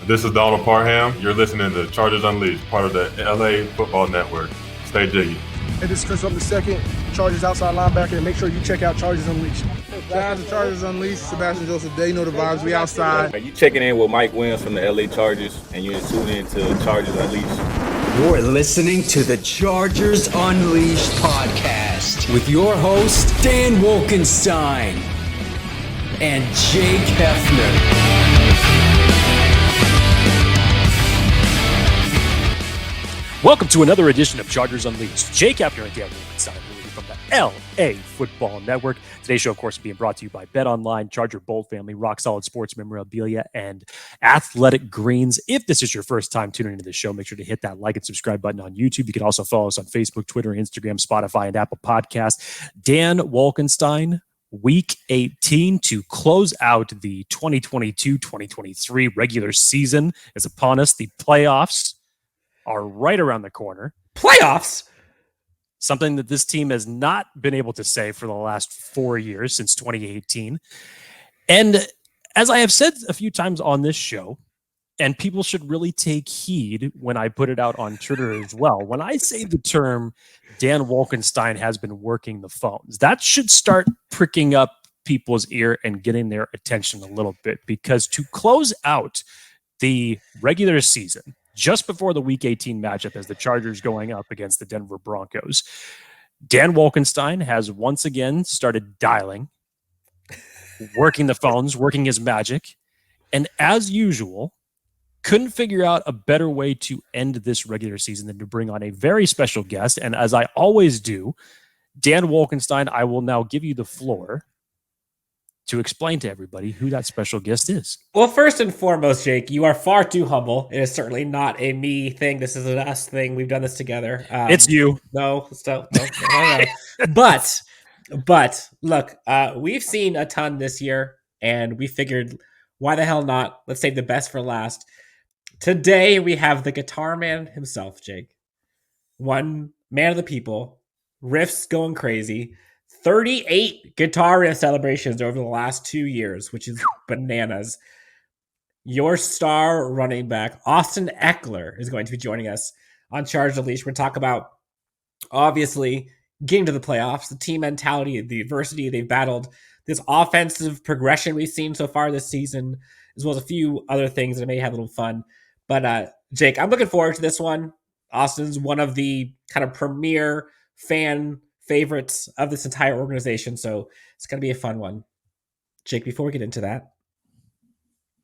This is Donald Parham. You're listening to Chargers Unleashed, part of the LAFB Network. Stay jiggy. Hey, this is Chris from the second, Chargers outside linebacker, and make sure you check out Chargers Unleashed. Shout out to Chargers Unleashed, Sebastian Joseph. They know the vibes. We outside. You checking in with Mike Williams from the LA Chargers, and you're tuning in to Chargers Unleashed. You're listening to the Chargers Unleashed podcast with your host, Dan Wolkenstein and Jake Hefner. Welcome to another edition of Chargers Unleashed. Jake Hefner and Dan Wolkenstein from the LAFB Network. Today's show, of course, is being brought to you by BetOnline, Charger Bolt Family, Rock Solid Sports Memorabilia, and Athletic Greens. If this is your first time tuning into the show, make sure to hit that like and subscribe button on YouTube. You can also follow us on Facebook, Twitter, Instagram, Spotify, and Apple Podcasts. Dan Wolkenstein, Week 18 to close out the 2022-2023 regular season is upon us. The playoffs are right around the corner. Playoffs? Something that this team has not been able to say for the last 4 years, since 2018. And as I have said a few times on this show, and people should really take heed when I put it out on Twitter as well, when I say the term Dan Wolkenstein has been working the phones, that should start pricking up people's ear and getting their attention a little bit, because to close out the regular season, just before the Week 18 matchup as the Chargers going up against the Denver Broncos, Dan Wolkenstein has once again started dialing, working the phones, working his magic, and as usual, couldn't figure out a better way to end this regular season than to bring on a very special guest. And as I always do, Dan Wolkenstein, I will now give you the floor to explain to everybody who that special guest is. Well, first and foremost, Jake, you are far too humble. It is certainly not a me thing. This is an us thing. We've done this together. It's you. No. But look, we've seen a ton this year, and we figured, why the hell not? Let's save the best for last. Today, we have the guitar man himself, Jake. One man of the people, riffs going crazy. 38 guitar riff celebrations over the last 2 years, which is bananas. Your star running back, Austin Ekeler, is going to be joining us on Chargers Unleashed. We're going to talk about, obviously, getting to the playoffs, the team mentality, the adversity they've battled, this offensive progression we've seen so far this season, as well as a few other things that may have a little fun. But, Jake, I'm looking forward to this one. Austin's one of the kind of premier fan favorites of this entire organization, so it's going to be a fun one. Jake, before we get into that,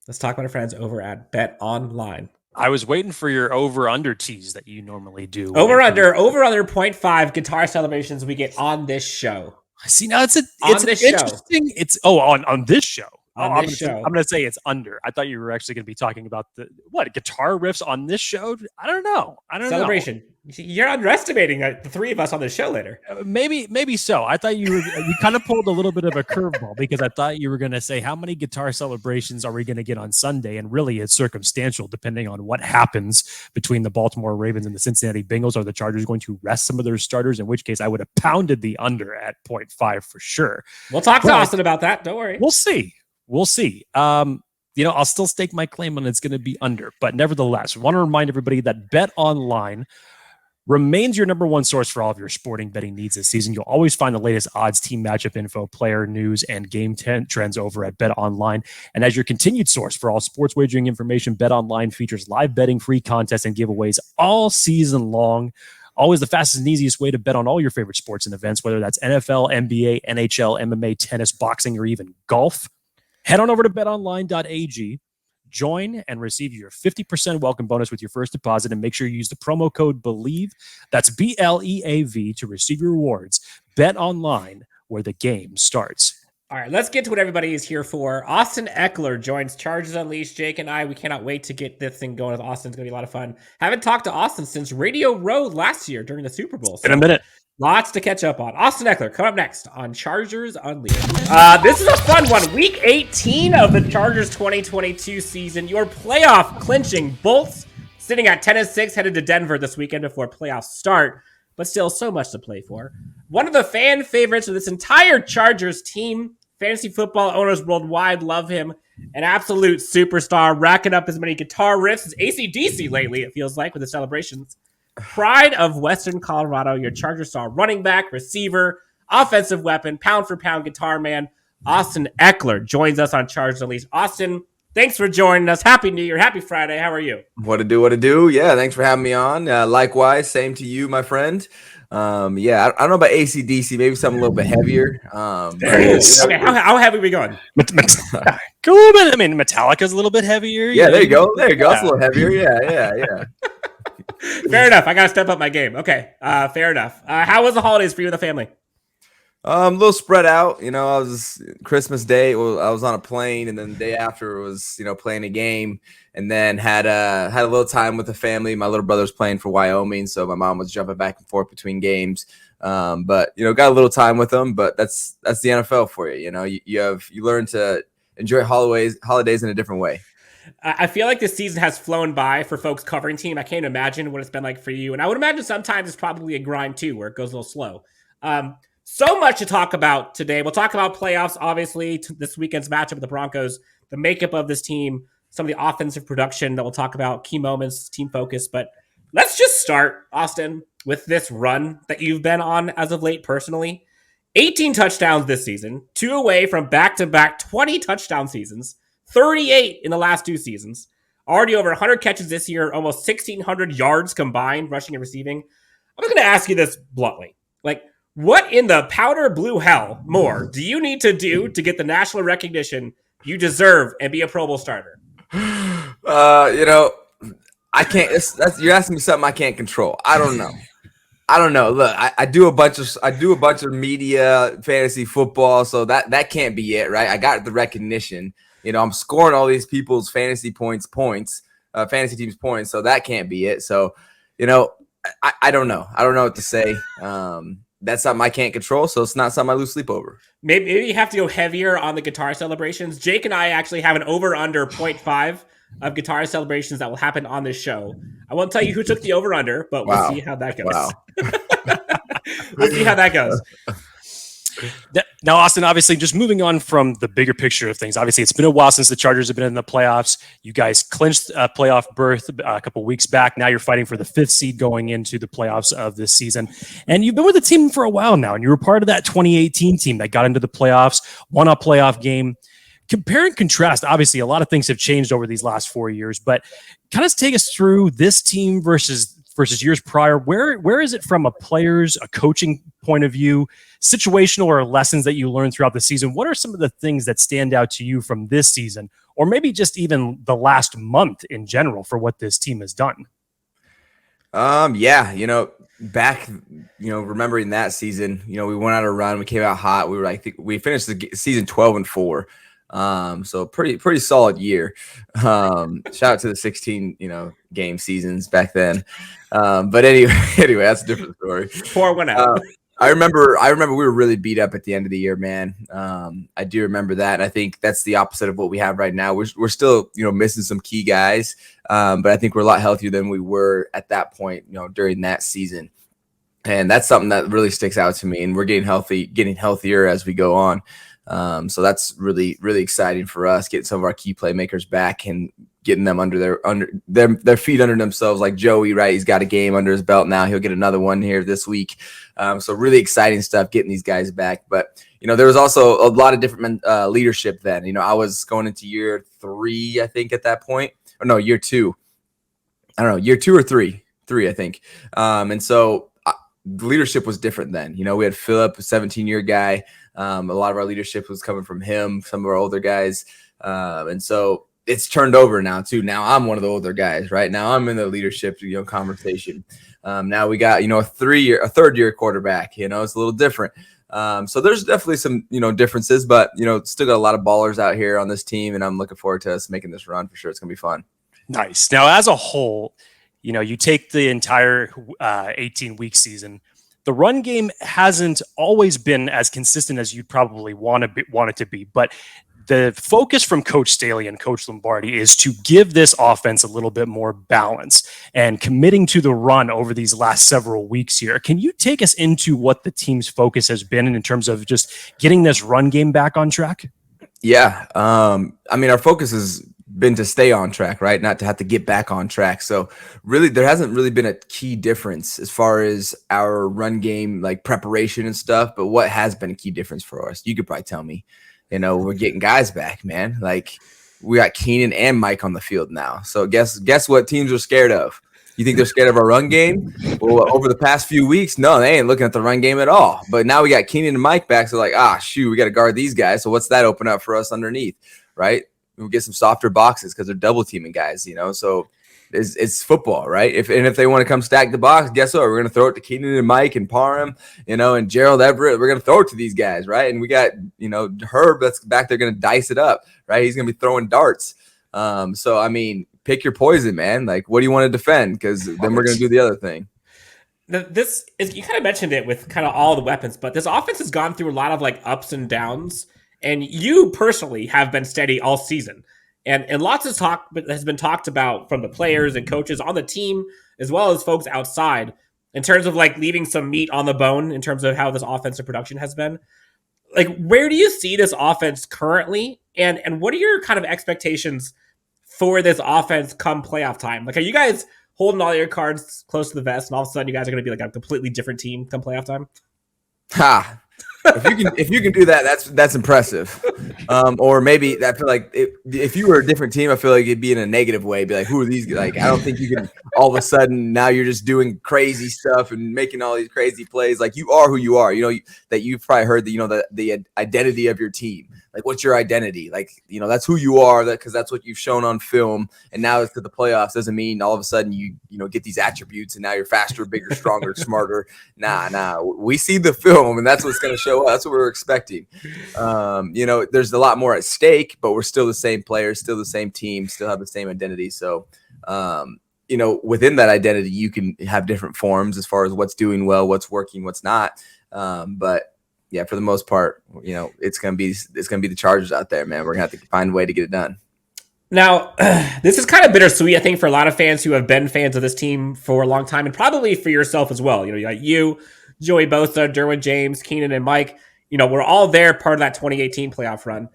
let's talk about our friends over at BetOnline. I was waiting for your over-under tease that you normally do. Over-under 0.5 guitar celebrations we get on this show. See, now it's interesting. Show. It's on this show. On this show. I'm going to say it's under. I thought you were actually going to be talking about the guitar riffs on this show. I don't know. Celebration. You're underestimating the three of us on this show later. Maybe so. I thought you kind of pulled a little bit of a curveball, because I thought you were going to say, how many guitar celebrations are we going to get on Sunday? And really, it's circumstantial depending on what happens between the Baltimore Ravens and the Cincinnati Bengals. Are the Chargers going to rest some of their starters? In which case, I would have pounded the under at 0.5 for sure. We'll talk to Austin about that. Don't worry. We'll see. I'll still stake my claim on it's going to be under, but nevertheless, I want to remind everybody that BetOnline remains your number one source for all of your sporting betting needs this season. You'll always find the latest odds, team matchup info, player news, and game trends over at BetOnline. And as your continued source for all sports wagering information, BetOnline features live betting, free contests, and giveaways all season long. Always the fastest and easiest way to bet on all your favorite sports and events, whether that's NFL, NBA, NHL, MMA, tennis, boxing, or even golf. Head on over to betonline.ag, join and receive your 50% welcome bonus with your first deposit, and make sure you use the promo code BELIEVE, that's BLEAV, to receive your rewards. Bet Online, where the game starts. All right, let's get to what everybody is here for. Austin Ekeler joins Chargers Unleashed. Jake and I, we cannot wait to get this thing going with Austin. It's going to be a lot of fun. Haven't talked to Austin since Radio Row last year during the Super Bowl. In a minute. Lots to catch up on. Austin Ekeler, come up next on Chargers Unleashed. This is a fun one. Week 18 of the Chargers 2022 season. Your playoff clinching Bolts sitting at 10-6, headed to Denver this weekend before playoffs start, but still so much to play for. One of the fan favorites of this entire Chargers team. Fantasy football owners worldwide love him. an absolute superstar, racking up as many guitar riffs as AC/DC lately, it feels like, with the celebrations. Pride of Western Colorado, your Charger star running back, receiver, offensive weapon, pound for pound guitar man, Austin Ekeler joins us on Chargers Unleashed. Austin, thanks for joining us. Happy New Year. Happy Friday. How are you? What to do? Yeah, thanks for having me on. Likewise, same to you, my friend. I don't know about AC/DC, maybe something a little bit heavier. There it is. Okay, how heavy are we going? Go a little bit. I mean, Metallica's a little bit heavier. Yeah, there you go. There you go. It's a little heavier. Yeah. Fair enough. I got to step up my game. Okay, fair enough. How was the holidays for you and the family? A little spread out. I was Christmas Day. Well, I was on a plane, and then the day after was, playing a game, and then had a little time with the family. My little brother's playing for Wyoming, so my mom was jumping back and forth between games. But got a little time with them. But that's the NFL for you. You learn to enjoy holidays in a different way. I feel like this season has flown by for folks covering team. I can't imagine what it's been like for you. And I would imagine sometimes it's probably a grind too, where it goes a little slow. So much to talk about today. We'll talk about playoffs, obviously, this weekend's matchup with the Broncos, the makeup of this team, some of the offensive production that we'll talk about, key moments, team focus. But let's just start, Austin, with this run that you've been on as of late personally. 18 touchdowns this season, 2 away from back-to-back 20 touchdown seasons. 38 in the last 2 seasons. Already over 100 catches this year, almost 1,600 yards combined, rushing and receiving. I'm going to ask you this bluntly. What in the powder blue hell more do you need to do to get the national recognition you deserve and be a Pro Bowl starter? I can't. You're asking me something I can't control. I don't know. Look, I do a bunch of media, fantasy football, so that can't be it, right? I got the recognition. I'm scoring all these people's fantasy teams' points, so that can't be it. So, I don't know. I don't know what to say. That's something I can't control, so it's not something I lose sleep over. Maybe you have to go heavier on the guitar celebrations. Jake and I actually have an over-under 0.5 of guitar celebrations that will happen on this show. I won't tell you who took the over-under, but we'll see how that goes. Wow. We'll see how that goes. Now, Austin, obviously, just moving on from the bigger picture of things, obviously, it's been a while since the Chargers have been in the playoffs. You guys clinched a playoff berth a couple weeks back. Now you're fighting for the 5th seed going into the playoffs of this season. And you've been with the team for a while now, and you were part of that 2018 team that got into the playoffs, won a playoff game. Compare and contrast, obviously, a lot of things have changed over these last 4 years, but kind of take us through this team versus years prior. Where is it from a player's, a coaching point of view, situational or lessons that you learned throughout the season? What are some of the things that stand out to you from this season, or maybe just even the last month in general for what this team has done? Back, remembering that season, we went on a run, we came out hot. We finished the season 12-4. So pretty solid year. Shout out to the 16, game seasons back then. But anyway, that's a different story. Pour one out. I remember we were really beat up at the end of the year, man. I do remember that. And I think that's the opposite of what we have right now. We're still, missing some key guys. But I think we're a lot healthier than we were at that point, during that season. And that's something that really sticks out to me. And we're getting healthier as we go on. So that's really, really exciting for us, getting some of our key playmakers back and getting them under their feet under themselves. Like Joey, right? He's got a game under his belt now. He'll get another one here this week. So really exciting stuff, getting these guys back. But, there was also a lot of different leadership then. I was going into year 3, I think, at that point. Or no, year 2. I don't know, year 2 or 3, I think. And so the leadership was different then. We had Phillip, a 17-year guy. A lot of our leadership was coming from him, some of our older guys. And so it's turned over now too. Now I'm one of the older guys, right? Now I'm in the leadership, conversation. Now we got, a third year quarterback, it's a little different. So there's definitely some, differences, but, still got a lot of ballers out here on this team, and I'm looking forward to us making this run for sure. It's going to be fun. Nice. Now, as a whole, you take the entire 18-week season. The run game hasn't always been as consistent as you'd probably want it to be, but the focus from Coach Staley and Coach Lombardi is to give this offense a little bit more balance and committing to the run over these last several weeks here. Can you take us into what the team's focus has been in terms of just getting this run game back on track? Yeah. I mean, our focus has been to stay on track, right? Not to have to get back on track. So really, there hasn't really been a key difference as far as our run game, like preparation and stuff. But what has been a key difference for us? You could probably tell me. We're getting guys back, man. Like we got Keenan and Mike on the field now. So guess what teams are scared of? You think they're scared of our run game? Well, over the past few weeks, no, they ain't looking at the run game at all. But now we got Keenan and Mike back. So like, shoot, we got to guard these guys. So what's that open up for us underneath, right? We'll get some softer boxes because they're double teaming guys, So it's football, right? If they want to come stack the box, guess what? We're going to throw it to Keenan and Mike and Parham, and Gerald Everett. We're going to throw it to these guys, right? And we got, Herb that's back there going to dice it up, right? He's going to be throwing darts. So, I mean, pick your poison, man. Like, what do you want to defend? Because then we're going to do the other thing. This is, you kind of mentioned it with kind of all the weapons, but this offense has gone through a lot of like ups and downs. And you personally have been steady all season. And lots of talk has been talked about from the players and coaches on the team, as well as folks outside, in terms of like leaving some meat on the bone in terms of how this offensive production has been. Like, where do you see this offense currently? And what are your kind of expectations for this offense come playoff time? Like, are you guys holding all your cards close to the vest and all of a sudden you guys are going to be like a completely different team come playoff time? If you can do that, that's impressive. Or maybe I feel like if you were a different team, I feel like it'd be in a negative way. Be like, who are these? Like, I don't think you can all of a sudden now you're just doing crazy stuff and making all these crazy plays. Like, you are who you are. That you've probably heard that the identity of your team. Like, what's your identity? Like, that's who you are. Because that's what you've shown on film. And now it's to the playoffs doesn't mean all of a sudden you get these attributes and now you're faster, bigger, stronger, smarter. Nah. We see the film and that's what's going to show up. That's what we're expecting. There's a lot more at stake, but we're still the same players, still the same team, still have the same identity. So, within that identity, you can have different forms as far as what's doing well, what's working, what's not. But yeah, for the most part, it's gonna be the Chargers out there, man. We're gonna have to find a way to get it done. Now, this is kind of bittersweet, I think, for a lot of fans who have been fans of this team for a long time, and probably for yourself as well. You got Joey Bosa, Derwin James, Keenan, and Mike. We're all there, part of that 2018 playoff run.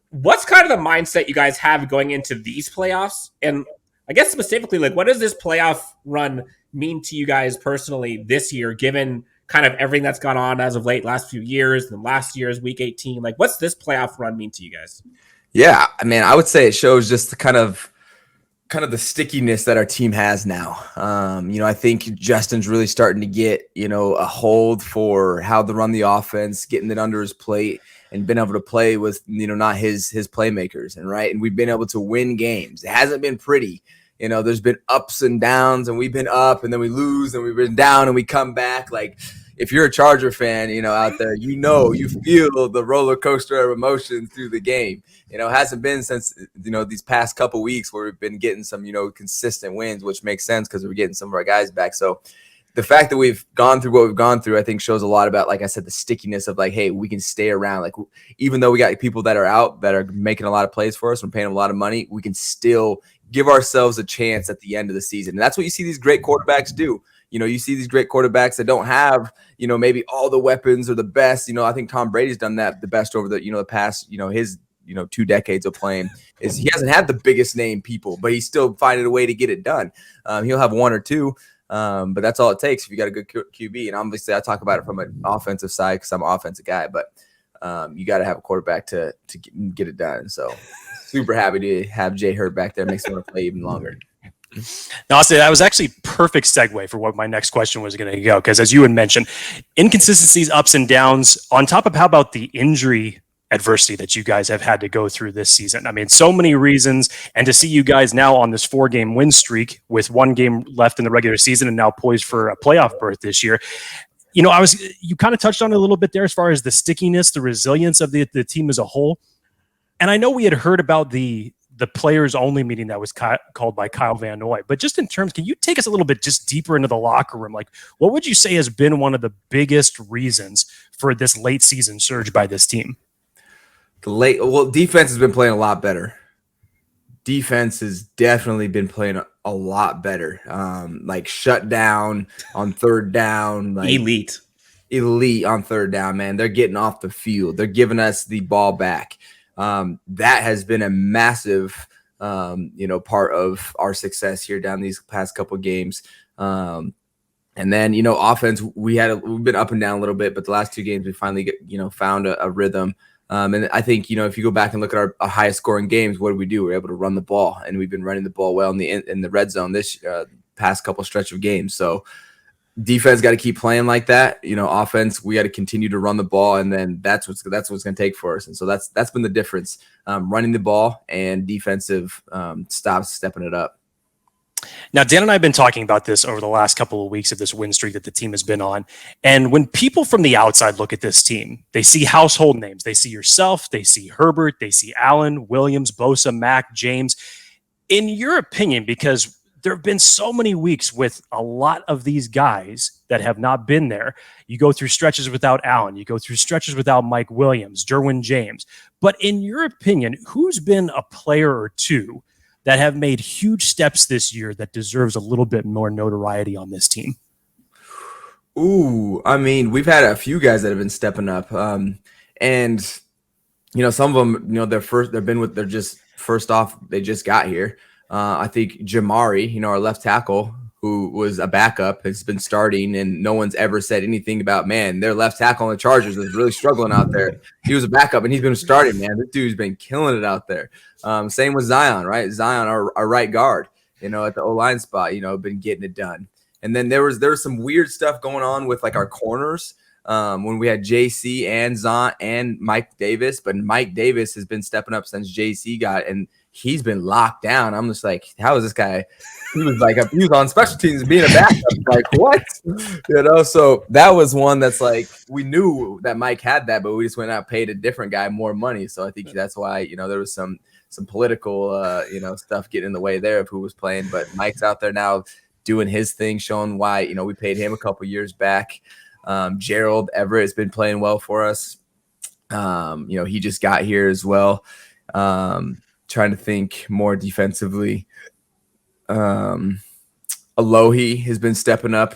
What's kind of the mindset you guys have going into these playoffs? And I guess specifically, like, what does this playoff run mean to you guys personally this year, given kind of everything that's gone on as of late, last few years, and last year's week 18? Like, what's this playoff run mean to you guys? Yeah, I mean, I would say it shows just the kind of the stickiness that our team has now. I think Justin's really starting to get, a hold for how to run the offense, getting it under his plate and been able to play with, not his playmakers. And we've been able to win games. It hasn't been pretty. There's been ups and downs and we've been up and then we lose and we've been down and we come back. Like, if you're a Charger fan, out there, you feel the roller coaster of emotions through the game. It hasn't been since, these past couple weeks where we've been getting some, consistent wins, which makes sense because we're getting some of our guys back. So the fact that we've gone through what we've gone through, I think shows a lot about, like I said, the stickiness of like, hey, we can stay around. Like, even though we got people that are out that are making a lot of plays for us, we're paying them a lot of money, we can still give ourselves a chance at the end of the season. And that's what you see these great quarterbacks do. You see these great quarterbacks that don't have, maybe all the weapons or the best. I think Tom Brady's done that the best over the, the past, his, 2 decades of playing. Is he hasn't had the biggest name people, but he's still finding a way to get it done. He'll have one or two, but that's all it takes if you got a good QB. And obviously, I talk about it from an offensive side because I'm an offensive guy, but you got to have a quarterback to get it done. So super happy to have Jay Herb back there. Makes me want to play even longer. Now, I'll say that was actually perfect segue for what my next question was going to go. Because as you had mentioned, inconsistencies, ups and downs, on top of how about the injury adversity that you guys have had to go through this season. I mean, so many reasons. And to see you guys now on this 4-game win streak with 1 game left in the regular season and now poised for a playoff berth this year. You kind of touched on it a little bit there as far as the stickiness, the resilience of the team as a whole. And I know we had heard about the players only meeting that was called by Kyle Van Noy, but just in terms, can you take us a little bit just deeper into the locker room? Like, what would you say has been one of the biggest reasons for this late season surge by this team? Defense has been playing a lot better. Defense has definitely been playing a lot better. Like shut down on 3rd down, like elite on 3rd down, man. They're getting off the field. They're giving us the ball back. That has been a massive, part of our success here down these past couple games. And then, offense, we've been up and down a little bit, but the last 2 games we finally found a rhythm. And I think, if you go back and look at our highest scoring games, what did we do? We were able to run the ball, and we've been running the ball well in the red zone this past couple stretch of games. So defense got to keep playing like that. Offense, we got to continue to run the ball, and then that's what's going to take for us. And so that's been the difference, running the ball and defensive stops stepping it up. Now, Dan and I have been talking about this over the last couple of weeks of this win streak that the team has been on. And when people from the outside look at this team, they see household names. They see yourself, they see Herbert, they see Allen, Williams, Bosa, Mack, James. In your opinion, because there have been so many weeks with a lot of these guys that have not been there. You go through stretches without Allen. You go through stretches without Mike Williams, Derwin James. But in your opinion, who's been a player or two that have made huge steps this year that deserves a little bit more notoriety on this team? Ooh, I mean, we've had a few guys that have been stepping up. And some of them, they're just first off, they just got here. I think Jamari, our left tackle, who was a backup, has been starting, and no one's ever said anything about, man, their left tackle on the Chargers is really struggling out there. He was a backup, and he's been starting, man. This dude's been killing it out there. Same with Zion, right? Zion, our right guard, at the O-line spot, been getting it done. And then there was some weird stuff going on with, like, our corners when we had JC and Zon and Mike Davis, but Mike Davis has been stepping up since JC got, and he's been locked down. I'm just like, how is this guy? He was on special teams being a backup. Like, what? So that was one that's like, we knew that Mike had that, but we just went out and paid a different guy more money. So I think that's why, there was some political, stuff getting in the way there of who was playing. But Mike's out there now doing his thing, showing why, we paid him a couple years back. Gerald Everett has been playing well for us. He just got here as well. Trying to think more defensively. Alohi has been stepping up.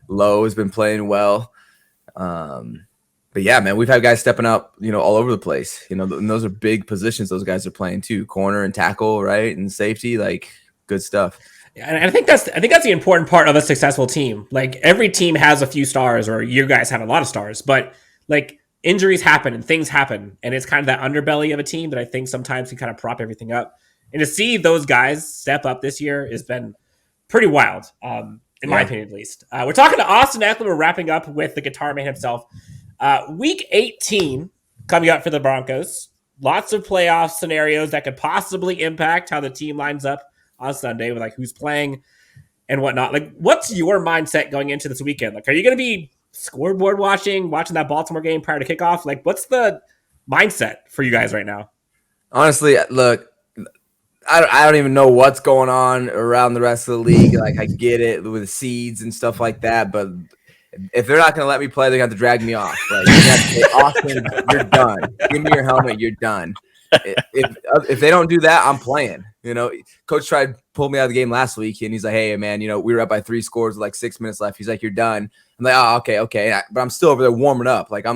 Lowe has been playing well. But yeah, man, we've had guys stepping up, all over the place. And those are big positions those guys are playing too. Corner and tackle, right? And safety, like, good stuff. Yeah, and I think that's the important part of a successful team. Like, every team has a few stars, or you guys have a lot of stars, but like, injuries happen and things happen, and it's kind of that underbelly of a team that I think sometimes can kind of prop everything up. And to see those guys step up this year has been pretty wild, in my opinion, at least. We're talking to Austin Ekeler. We're wrapping up with the guitar man himself. Week 18 coming up for the Broncos. Lots of playoff scenarios that could possibly impact how the team lines up on Sunday with, like, who's playing and whatnot. Like, what's your mindset going into this weekend? Like, are you going to be scoreboard watching that Baltimore game prior to kickoff? Like, what's the mindset for you guys right now? Honestly, look, I don't even know what's going on around the rest of the league. Like, I get it with the seeds and stuff like that, but if they're not going to let me play, they're going to have to drag me off. Like, you have to say, Austin, you're done. Give me your helmet. You're done. If they don't do that, I'm playing. Coach tried to pull me out of the game last week, and he's like, hey, man, we were up by 3 scores with like 6 minutes left. He's like, you're done. I'm like, oh, okay. But I'm still over there warming up. Like,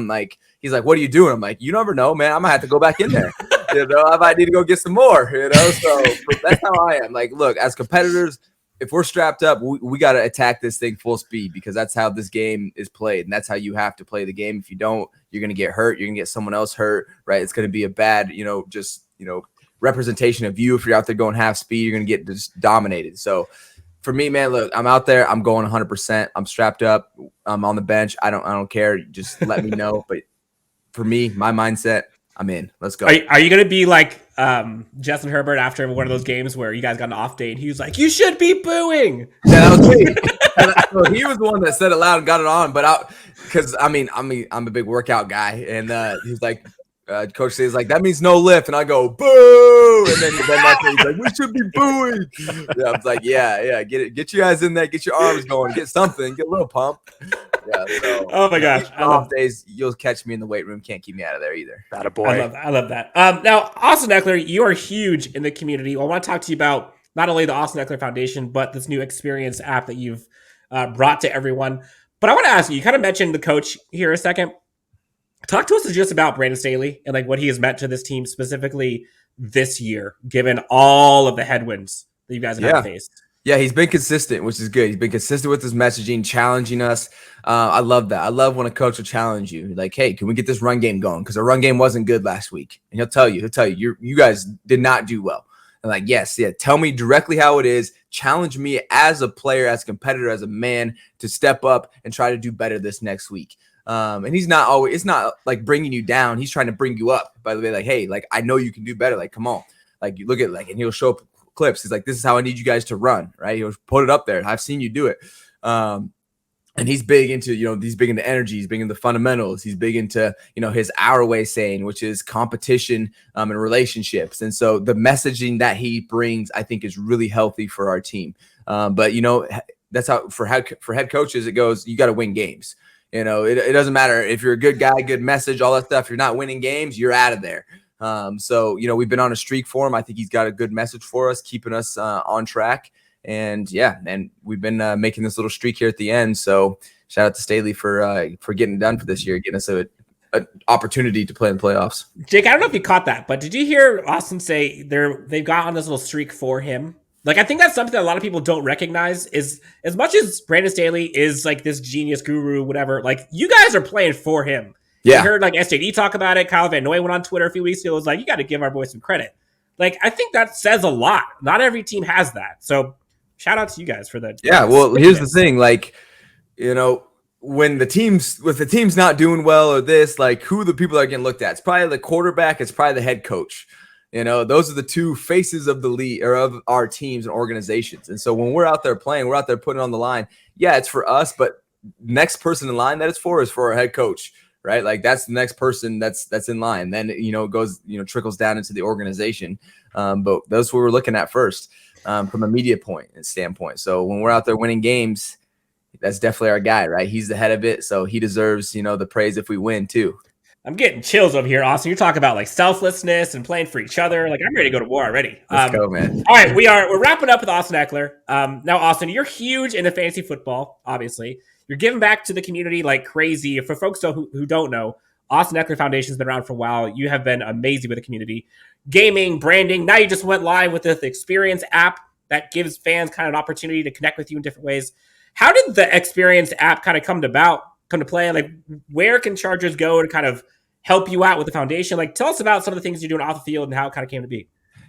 he's like, what are you doing? I'm like, you never know, man. I might have to go back in there. I might need to go get some more, So that's how I am. Like, look, as competitors, if we're strapped up, we got to attack this thing full speed, because that's how this game is played. And that's how you have to play the game. If you don't, you're going to get hurt. You're going to get someone else hurt, right? It's going to be a bad, representation of you. If you're out there going half speed, you're going to get just dominated. So for me, man, look, I'm out there. I'm going 100%. I'm strapped up. I'm on the bench. I don't care. Just let me know. But for me, my mindset, I'm in. Let's go. Are you going to be like Justin Herbert after one of those games where you guys got an off day and he was like, you should be booing? Yeah, that was me. So he was the one that said it loud and got it on. But I'm a big workout guy. And he's like, Coach says, like, that means no lift. And I go, boo. And then that's when he's like, we should be booing. Yeah, I was like, yeah, get you guys in there, get your arms going, get something, get a little pump. Yeah. So, oh my gosh. Off days, you'll catch me in the weight room. Can't keep me out of there either. Atta boy. I love that. Now, Austin Ekeler, you are huge in the community. I want to talk to you about not only the Austin Ekeler Foundation, but this new Eksperience app that you've brought to everyone. But I want to ask you kind of mentioned the coach here a second. Talk to us just about Brandon Staley and like what he has meant to this team specifically this year, given all of the headwinds that you guys have had to face. Yeah, he's been consistent, which is good. He's been consistent with his messaging, challenging us. I love that. I love when a coach will challenge you. Like, hey, can we get this run game going? Because our run game wasn't good last week. And he'll tell you, you guys did not do well. And like, yes, yeah, tell me directly how it is. Challenge me as a player, as a competitor, as a man to step up and try to do better this next week. And he's not always, it's not like bringing you down. He's trying to bring you up, by the way, like, hey, like, I know you can do better. Like, come on. Like, you look at like, and he'll show up clips. He's like, this is how I need you guys to run, right? He'll put it up there. I've seen you do it. And he's big into, he's big into energy. He's big into fundamentals. He's big into, his our way saying, which is competition and relationships. And so the messaging that he brings, I think, is really healthy for our team. But that's how for head coaches, it goes, you got to win games. It doesn't matter if you're a good guy, good message, all that stuff. If you're not winning games, you're out of there. So we've been on a streak for him. I think he's got a good message for us, keeping us on track. And we've been making this little streak here at the end. So shout out to Staley for getting it done for this year, getting us an opportunity to play in the playoffs. Jake, I don't know if you caught that, but did you hear Austin say they've got on this little streak for him? Like, I think that's something that a lot of people don't recognize is as much as Brandon Staley is like this genius guru, whatever, like you guys are playing for him. Yeah. I heard like SJD talk about it. Kyle Van Noy went on Twitter a few weeks ago. Was like, you got to give our boys some credit. Like, I think that says a lot. Not every team has that. So shout out to you guys for that. Yeah. Well, here's the thing. Like, when the team's not doing well or this, like, who are the people that are getting looked at? It's probably the quarterback. It's probably the head coach. Those are the two faces of the league or of our teams and organizations. And so when we're out there playing, we're out there putting it on the line. Yeah, it's for us, but next person in line that it's for is for our head coach, right? Like, that's the next person that's in line. Then, it goes, trickles down into the organization. But that's what we're looking at first from a media standpoint. So when we're out there winning games, that's definitely our guy, right? He's the head of it. So he deserves, the praise if we win too. I'm getting chills over here, Austin. You're talking about like selflessness and playing for each other. Like, I'm ready to go to war already. Let's go, man. All right, we're wrapping up with Austin Ekeler. Now, Austin, you're huge into fantasy football. Obviously, you're giving back to the community like crazy. For folks who don't know, Austin Ekeler Foundation has been around for a while. You have been amazing with the community, gaming, branding. Now you just went live with the Eksperience app that gives fans kind of an opportunity to connect with you in different ways. How did the Eksperience app kind of come to play? Like, where can Chargers go to kind of help you out with the foundation? Like, tell us about some of the things you're doing off the field and how it kind of came to be.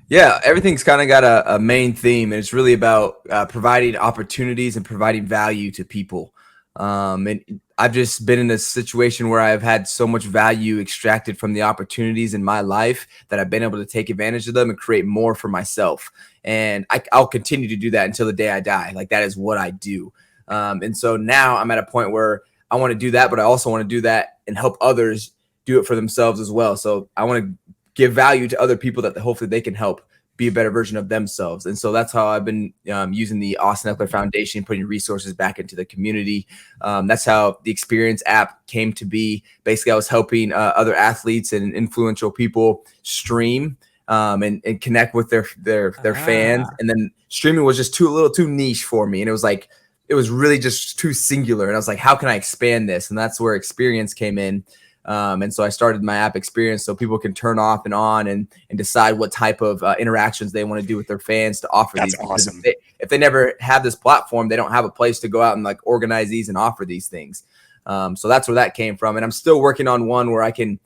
Yeah, everything's kind of got a main theme, and it's really about providing opportunities and providing value to people. And I've just been in a situation where I've had so much value extracted from the opportunities in my life that I've been able to take advantage of them and create more for myself. And I'll continue to do that until the day I die. Like, that is what I do. And so now I'm at a point where I want to do that, but I also want to do that and help others do it for themselves as well. So I want to give value to other people that hopefully they can help be a better version of themselves. And so that's how I've been using the Austin Ekeler Foundation, putting resources back into the community. That's how the Eksperience app came to be. Basically, I was helping other athletes and influential people stream and connect with their fans. And then streaming was just a little too niche for me. And it was really just too singular. And I was like, how can I expand this? And that's where Eksperience came in. And so I started my app Eksperience so people can turn off and on and decide what type of interactions they want to do with their fans to offer. That's these. awesome. If they never have this platform, they don't have a place to go out and like organize these and offer these things. So that's where that came from. And I'm still working on one where I can,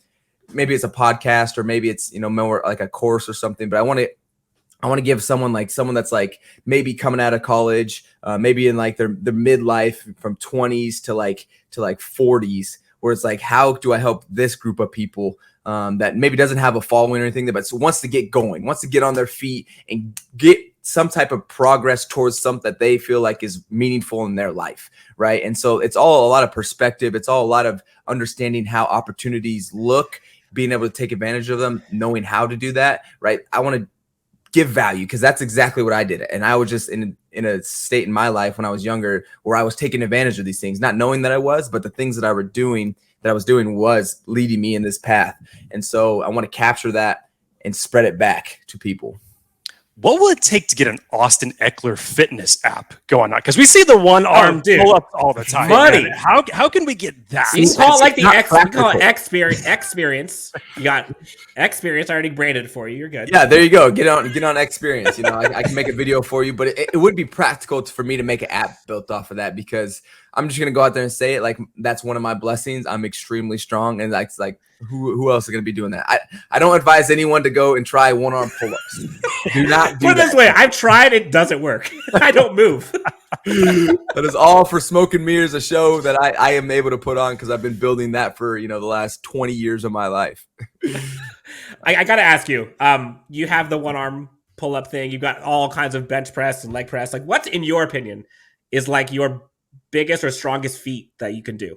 maybe it's a podcast or maybe it's, more like a course or something, but I want to give someone that's like maybe coming out of college, maybe in like their midlife from 20s to like 40s, where it's like, how do I help this group of people that maybe doesn't have a following or anything, but wants to get going, wants to get on their feet and get some type of progress towards something that they feel like is meaningful in their life, right? And so it's all a lot of perspective. It's all a lot of understanding how opportunities look, being able to take advantage of them, knowing how to do that, right? I want to give value because that's exactly what I did. And I was just in a state in my life when I was younger where I was taking advantage of these things, not knowing that I was, but the things that I was doing was leading me in this path. And so I want to capture that and spread it back to people. what will it take to get an Austin Ekeler fitness app going on? Because we see the one arm pull up all the time. Money. Man, how can we get that? You can call it like you call it Eksperience. You got Eksperience. I already branded it for you. You're good. Yeah, there you go. Get on Eksperience. I can make a video for you, but it would be practical for me to make an app built off of that, because I'm just gonna go out there and say it. Like, that's one of my blessings. I'm extremely strong, and like who else is gonna be doing that? I don't advise anyone to go and try one arm pull-ups. Do not do Put it this way, I've tried. It doesn't work. I don't move. That is all for Smoke and Mirrors, a show that I am able to put on because I've been building that for the last 20 years of my life. I gotta ask you. You have the one arm pull up thing. You've got all kinds of bench press and leg press. Like, what's in your opinion is like your biggest or strongest feat that you can do?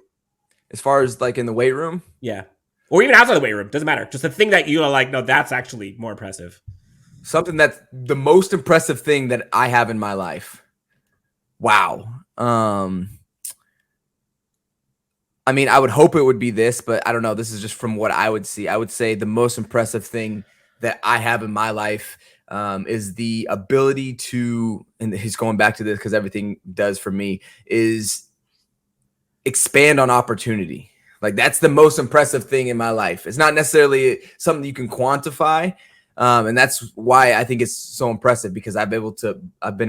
As far as like in the weight room? Yeah. Or even outside the weight room. Doesn't matter. Just the thing that you are like, no, that's actually more impressive. Something that's the most impressive thing that I have in my life. Wow. I mean, I would hope it would be this, but I don't know. This is just from what I would see. I would say the most impressive thing that I have in my life is the ability to, and he's going back to this because everything does for me, is expand on opportunity. Like, that's the most impressive thing in my life. It's not necessarily something you can quantify. And that's why I think it's so impressive, because I've been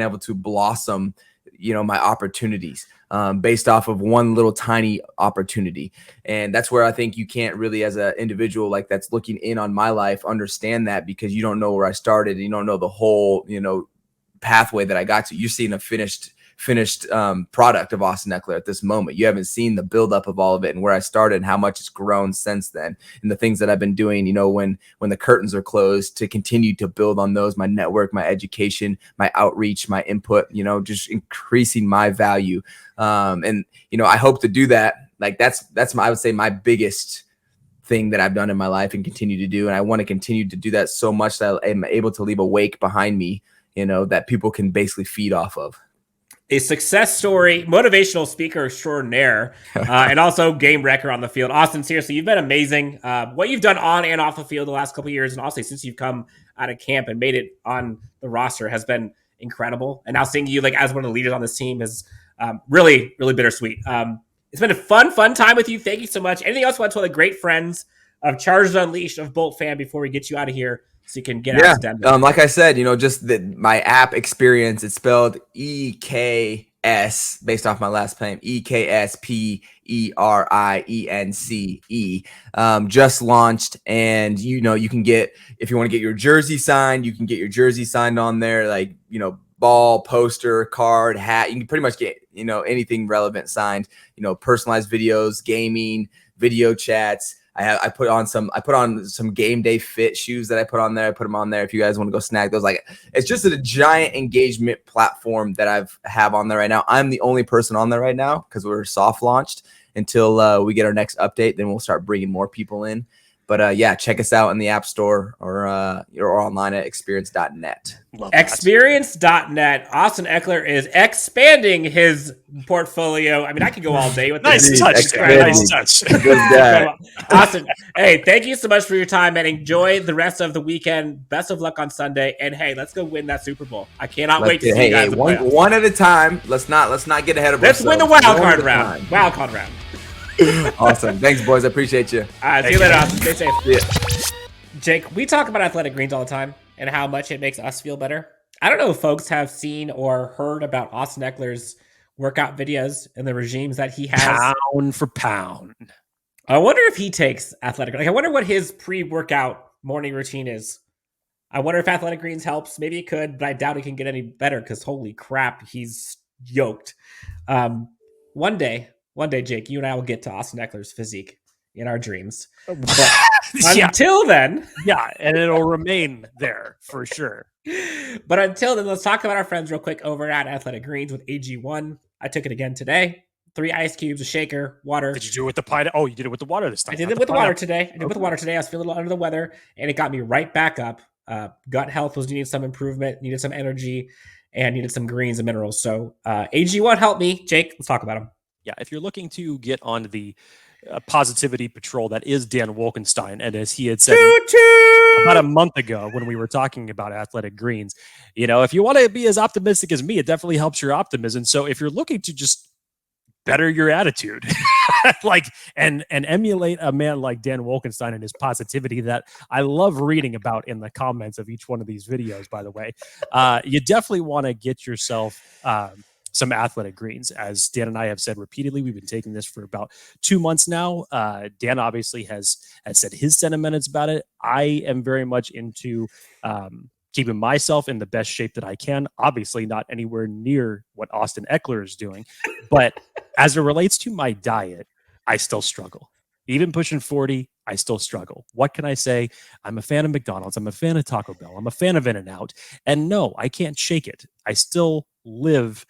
able to blossom, my opportunities based off of one little tiny opportunity. And that's where I think you can't really, as an individual like that's looking in on my life, understand that, because you don't know where I started. And you don't know the whole, pathway that I got to. You're seeing a finished product of Austin Ekeler at this moment. You haven't seen the buildup of all of it and where I started and how much it's grown since then, and the things that I've been doing, when the curtains are closed, to continue to build on those, my network, my education, my outreach, my input, just increasing my value. And I hope to do that. Like, that's I would say my biggest thing that I've done in my life and continue to do. And I want to continue to do that so much that I'm able to leave a wake behind me, that people can basically feed off of. A success story, motivational speaker extraordinaire, and also game wrecker on the field. Austin, seriously, you've been amazing. What you've done on and off the field the last couple of years, and also since you've come out of camp and made it on the roster, has been incredible. And now seeing you like as one of the leaders on this team is really, really bittersweet. It's been a fun time with you. Thank you so much. Anything else you want to tell the great friends of Chargers Unleashed, of Bolt Fan, before we get you out of here so you can get out to Denver? Like I said, just my app Eksperience, it's spelled EKS based off my last name, EKSPERIENCE. Just launched, and you can get, if you want to get your jersey signed, you can get your jersey signed on there, like ball, poster, card, hat. You can pretty much get anything relevant signed. Personalized videos, gaming, video chats. I put on some game day fit shoes that I put on there. I put them on there if you guys want to go snag those. Like, it's just a giant engagement platform that I have on there right now. I'm the only person on there right now because we're soft launched until we get our next update. Then we'll start bringing more people in. But check us out in the App Store or online at Eksperience.net. Eksperience.net. Austin Ekeler is expanding his portfolio. I mean, I could go all day with this. Nice touch. Austin, hey, thank you so much for your time, and enjoy the rest of the weekend. Best of luck on Sunday, and hey, let's go win that Super Bowl. I cannot wait to see you guys. One at a time. Let's not get ahead of ourselves. Let's win the wild card round. Wild card round. Awesome. Thanks, boys. I appreciate you. All right, see you later, Austin. Stay safe. Yeah. Jake, we talk about athletic greens all the time and how much it makes us feel better. I don't know if folks have seen or heard about Austin Ekeler's workout videos and the regimes that he has. Pound for pound. I wonder if he takes athletic. I wonder what his pre-workout morning routine is. I wonder if athletic greens helps. Maybe it could, but I doubt it can get any better because holy crap, he's yoked. One day, Jake, you and I will get to Austin Ekeler's physique in our dreams. But until then... Yeah, and it'll remain there for sure. But until then, let's talk about our friends real quick over at Athletic Greens with AG1. I took it again today. 3 ice cubes, a shaker, water. Did you do it with the pine? Oh, you did it with the water this time. I did it with the water today. I was feeling a little under the weather, and it got me right back up. Gut health was needing some improvement, needed some energy, and needed some greens and minerals. So AG1 helped me. Jake, let's talk about them. Yeah, if you're looking to get on the positivity patrol that is Dan Wolkenstein. And as he had said about a month ago when we were talking about athletic greens, if you want to be as optimistic as me, it definitely helps your optimism. So if you're looking to just better your attitude, and emulate a man like Dan Wolkenstein and his positivity that I love reading about in the comments of each one of these videos, by the way, you definitely want to get yourself some athletic greens. As Dan and I have said repeatedly, we've been taking this for about 2 months now. Dan obviously has said his sentiments about it. I am very much into keeping myself in the best shape that I can. Obviously not anywhere near what Austin Ekeler is doing, but as it relates to my diet, I still struggle. Even pushing 40, I still struggle. What can I say? I'm a fan of McDonald's. I'm a fan of Taco Bell. I'm a fan of In-N-Out. And no, I can't shake it. I still live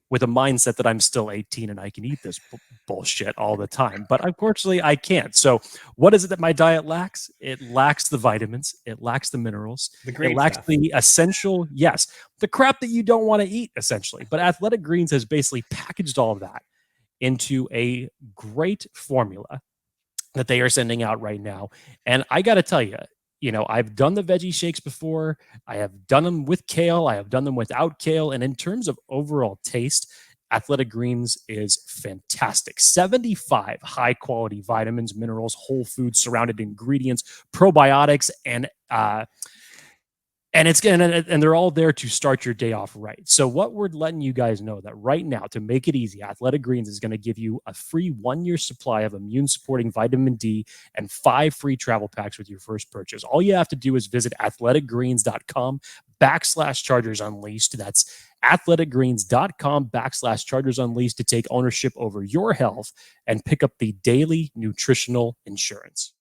with a mindset that I'm still 18 and I can eat this bullshit all the time. But unfortunately, I can't. So what is it that my diet lacks? It lacks the vitamins. It lacks the minerals. It lacks the essential, yes, the crap that you don't want to eat, essentially. But Athletic Greens has basically packaged all of that into a great formula that they are sending out right now. And I got to tell you, I've done the veggie shakes before. I have done them with kale. I have done them without kale. And in terms of overall taste, Athletic Greens is fantastic. 75 high quality vitamins, minerals, whole food surrounded ingredients, probiotics, and they're all there to start your day off right. So what we're letting you guys know that right now, to make it easy, Athletic Greens is going to give you a free 1-year supply of immune supporting vitamin D and 5 free travel packs with your first purchase. All you have to do is visit athleticgreens.com/Chargers Unleashed. That's athleticgreens.com/Chargers Unleashed to take ownership over your health and pick up the daily nutritional insurance.